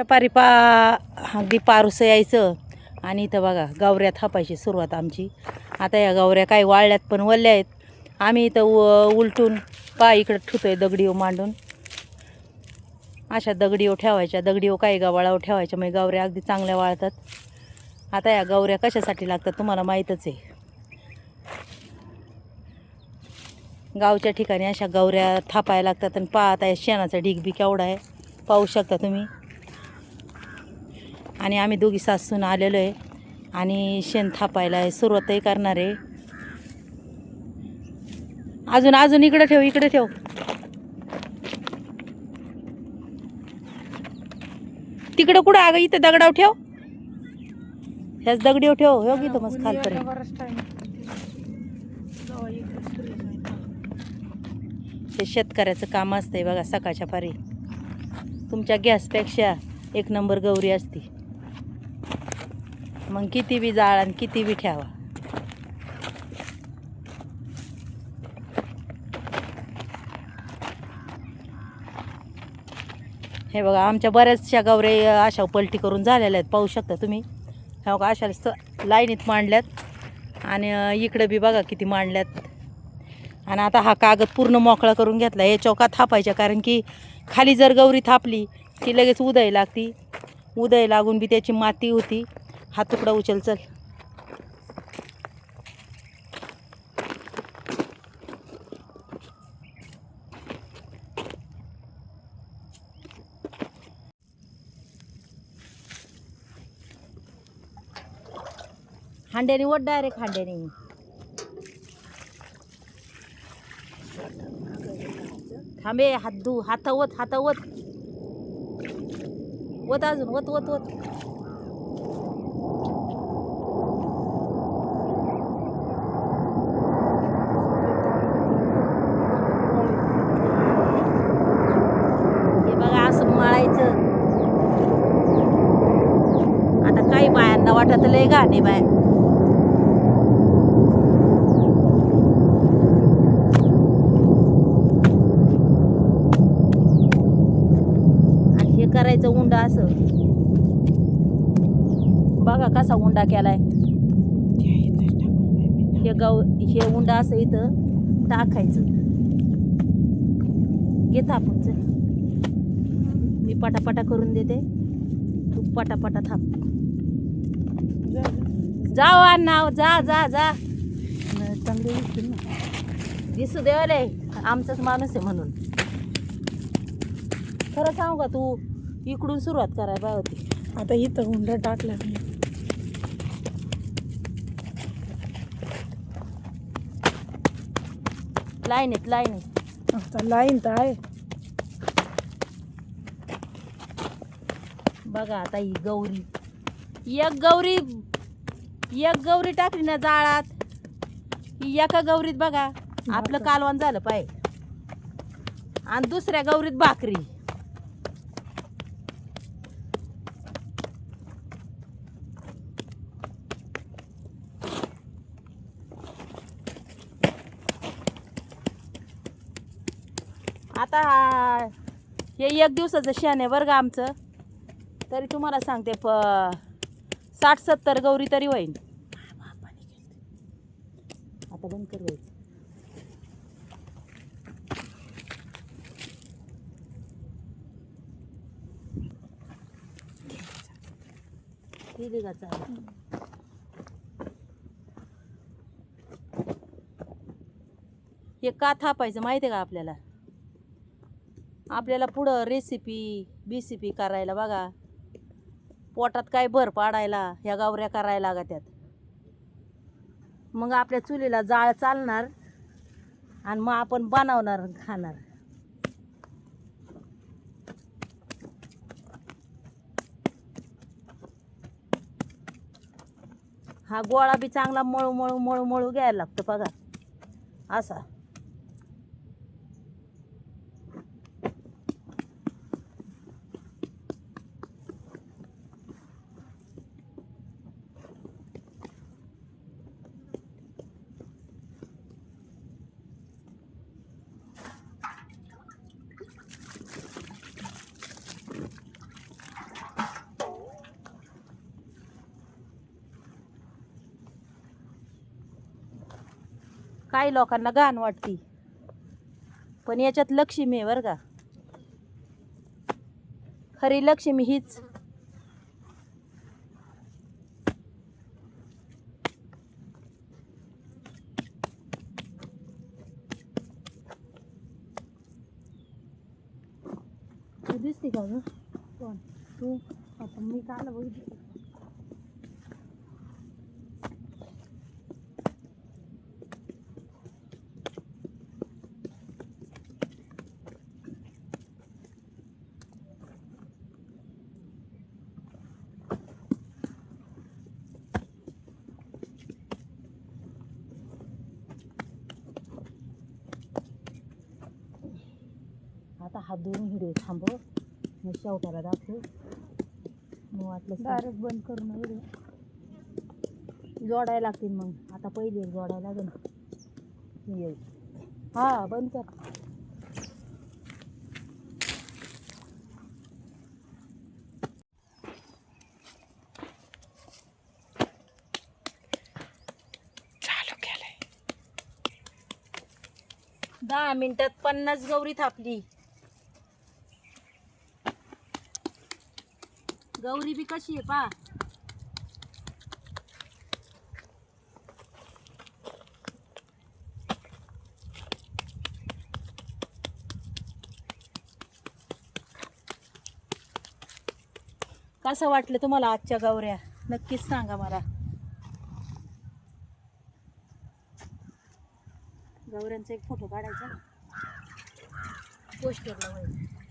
पारी अगदी पारुसं यायचं आणि इथं बघा गावऱ्या थापायची सुरुवात आमची. आता या गावऱ्या काही वाळल्यात पण वल्ल्या आहेत. आम्ही इथं उलटून इकडं ठुतोय दगडीव मांडून. अशा दगडीव ठेवायच्या, दगडीव काही गव्हाळावर ठेवायच्या, मग गावऱ्या अगदी चांगल्या वाळतात. आता या गावऱ्या कशासाठी लागतात तुम्हाला माहीतच आहे. गावच्या ठिकाणी अशा गावऱ्या थापायला लागतात. आणि आता या शेणाचा ढीग बी केवढा आहे पाहू शकता तुम्ही. आणि आम्ही दोघी सासून आलेलो आहे आणि शेण थापायला सुरुवातही करणार आहे. अजून इकडे ठेव, इकडे ठेव. तिकडं कुठं अगं, इथं दगडाव ठेव, ह्याच दगडीव ठेव. हो की मस्त खालपर्यंत. हे शेतकऱ्याचं काम असतंय बघा. सकाळच्या पारी तुमच्या गॅसपेक्षा एक नंबर गौरी असती. मग किती बी जाळ आणि किती बी ठेवा. हे बघा आमच्या बऱ्याचशा गौऱ्या अशा पलटी करून झालेल्या आहेत पाहू शकता तुम्ही. हे बघा अशा लाईनीत मांडल्यात. आणि इकडं बी बघा किती मांडल्यात. आणि आता हा कागद पूर्ण मोकळा करून घेतला. हे चौकात थापायच्या, कारण की खाली जर गौरी थापली की लगेच उदय लागती. उदय लागून बी त्याची माती होती. हा तुकडा उचल चल. हांड्याने वत, डायरेक्ट हांड्याने. थांबे, हात वत वत अजून वत वत वत. हे बघा असं मळायचं. आता काही बायांना वाटत लय घाणे बाय. करायचं उंडा असं बघा कसा उंडा केलाय. हे उंडा असं इथं टाकायचं. घेत आपण चल, मी पटापटा करून देते, तू पटापटा थांब. जाओ अण्णा, जा जा जा. चांगले दिसू देवाले आमचाच माणूस आहे म्हणून. खरं सांगू का, तू इकडून सुरुवात करायला पाहिजे होती. आता इथं हुंडा टाकला मी. लाईनीत आता लाईन तर आहे बघा. आता ही गौरी, एक गौरी टाकली ना जाळात, ही एका गौरीत बघा आपलं कालवण झालं पाहिजे. आणि दुसऱ्या गौरीत भाकरी. आता हे एक दिवसाचं शेण आहे बरं का आमचं. तरी तुम्हाला सांगते 60-70 गौरी तरी होईल. आता बंद करायचं. हे का थापायचं माहिती आहे का आपल्याला? आपल्याला पुढं बीसीपी करायला बघा, पोटात काय भर पाडायला ह्या गावऱ्या करायला लागत्यात. मग आपल्या चुलीला जाळ चालणार आणि मग आपण बनवणार खाणार. हा गोळा बी चांगला मळू मळू मळू मळू घ्यायला लागतं बघा असा. काही लोकांना घाण वाटती, पण याच्यात लक्ष्मी आहे बरं का. खरी लक्ष्मी हीच. तू दिसते का ग? कोण? तू आता मी काल बघितलं. आता हात धुवून व्हिडिओ थांबव, मग शेवटाला दाखव. मग वाटलं डायरेक्ट बंद करून व्हिडिओ. जोडायला लागतील मग. आता पहिले एक जोडायला लागेल. येईल. हा बंद कर. चालू केलंय. 10 मिनिटात 50 गौरी थापली. गौरी बी कशी आहे पा. कसं वाटलं तुम्हाला आजच्या गौऱ्या? नक्कीच सांगा मला. गौऱ्यांचा एक फोटो काढायचा, पोस्टरला वगैरे.